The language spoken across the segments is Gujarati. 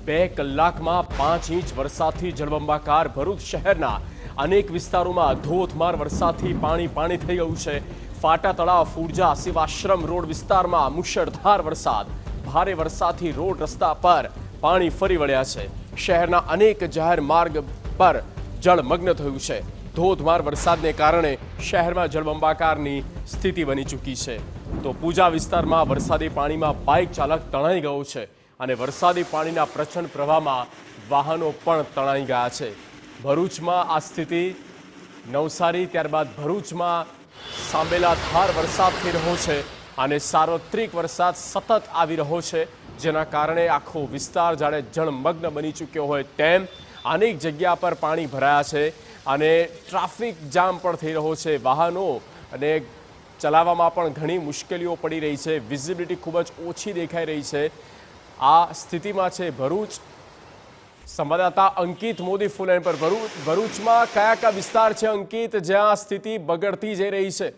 બે કલાકમાં 5 ઇંચ વરસાદથી જળબંબાકાર ભરૂચ શહેરના અનેક વિસ્તારોમાં ધોધમાર વરસાદથી પાણી થઈ ગયું છે। ફાટા તળાવ ફુરજા સેવાશ્રમ રોડ વિસ્તારમાં મુશળધાર વરસાદ, ભારે વરસાદથી રોડ રસ્તા પર પાણી ફરી વળ્યા છે। શહેરના અનેક જાહેર માર્ગ પર જળમગ્ન થયું છે। ધોધમાર વરસાદને કારણે શહેરમાં જળબંબાકારની સ્થિતિ બની ચૂકી છે। તો પૂજા વિસ્તારમાં વરસાદી પાણીમાં બાઇક ચાલક તણાઈ ગયો છે અને વરસાદી પાણીના પ્રચંડ પ્રવાહમાં વાહનો પણ તણાઈ ગયા છે। ભરૂચમાં આ સ્થિતિ, નવસારી ત્યારબાદ ભરૂચમાં સાંબેલાધાર વરસાદ થઈ રહ્યો છે અને સાર્વત્રિક વરસાદ સતત આવી રહ્યો છે, જેના કારણે આખો વિસ્તાર જાણે જળમગ્ન બની ચૂક્યો હોય તેમ અનેક જગ્યા પર પાણી ભરાયા છે અને ટ્રાફિક જામ પણ થઈ રહ્યો છે। વાહનો અને ચલાવવામાં પણ ઘણી મુશ્કેલીઓ પડી રહી છે। વિઝિબિલિટી ખૂબ જ ઓછી દેખાઈ રહી છે। આ સ્થિતિમાં છે ભરૂચ। સંવાદદાતા અંકિત મોદી ફૂલ લાઈન પર। ભરૂચમાં કયા વિસ્તાર છે અંકિત, જ્યાં સ્થિતિ બગડતી જઈ રહી છે?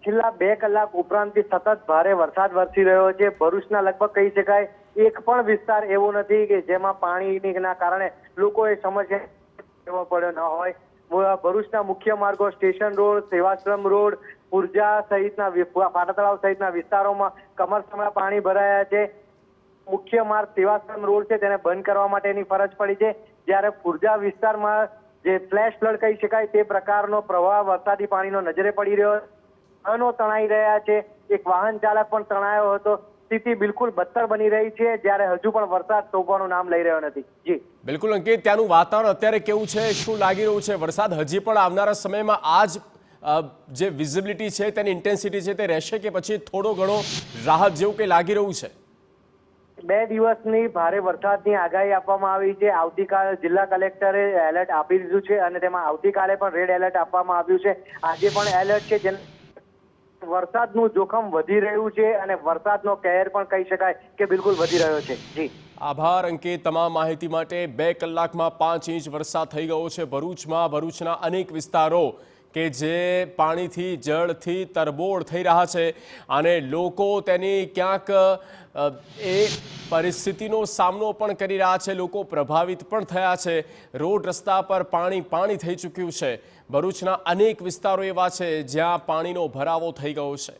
છેલ્લા 2 કલાક ઉપરાંતથી સતત ભારે વરસાદ વરસી રહ્યો છે। ભરૂચના લગભગ કહી શકાય એક પણ વિસ્તાર એવો નથી કે જેમાં પાણીના કારણે લોકોએ સમસ્યા પડ્યો ન હોય। ભરૂચના મુખ્ય માર્ગો, સ્ટેશન રોડ, સેવાશ્રમ રોડ, પુરજા સહિતના ફાટા તળાવ સહિતના વિસ્તારોમાં કમરસમા પાણી ભરાયા છે। મુખ્ય માર્ગ સેવાશ્રમ રોડ છે તેને બંધ કરવા માટેની ફરજ પડી છે, જ્યારે પુરજા વિસ્તારમાં જે ફ્લેશ ફ્લડ કહી શકાય તે પ્રકારનો પ્રવાહ વરસાદી પાણીનો નજરે પડી રહ્યો છે। વાહનો તણાઈ રહ્યા છે, એક વાહન ચાલક પણ તણાયો હતો। સ્થિતિ બિલકુલ બદતર બની રહી છે, જ્યારે હજુ પણ વરસાદ થોભવાનું નામ લઈ રહ્યો નથી। જી બિલકુલ અંકિત, ત્યાંનું વાતાવરણ અત્યારે કેવું છે, શું લાગી રહ્યું છે? વરસાદ હજી પણ આવનારા સમયમાં આ જ જે વિઝિબિલિટી છે તેની ઇન્ટેન્સિટી છે તે રહેશે કે પછી થોડો ઘણો રાહત જેવું કંઈ લાગી રહ્યું છે? 2 દિવસની ભારે વરસાદની આગાહી આપવામાં આવી છે। આવતીકાલે જિલ્લા કલેક્ટરે એલર્ટ આપી દીધું છે અને તેમાં આવતીકાલે પણ રેડ એલર્ટ આપવામાં આવ્યું છે। આજે પણ એલર્ટ છે, જેને વરસાદનું જોખમ વધી રહ્યું છે અને વરસાદનો કહેર પણ કહી શકાય કે બિલકુલ વધી રહ્યો છે। જી આભાર અંકિત, તમામ માહિતી માટે। 2 કલાકમાં 5 ઇંચ વરસાદ થઈ ગયો છે ભરૂચમાં। ભરૂચના અનેક વિસ્તારો કે જે પાણીથી જળથી તરબોળ થઈ રહ્યા છે અને લોકો તેની ક્યાંક એ પરિસ્થિતિનો સામનો પણ કરી રહ્યા છે। લોકો પ્રભાવિત પણ થયા છે। રોડ રસ્તા પર પાણી થઈ ચૂક્યું છે। ભરૂચના અનેક વિસ્તારો એવા છે જ્યાં પાણીનો ભરાવો થઈ ગયો છે।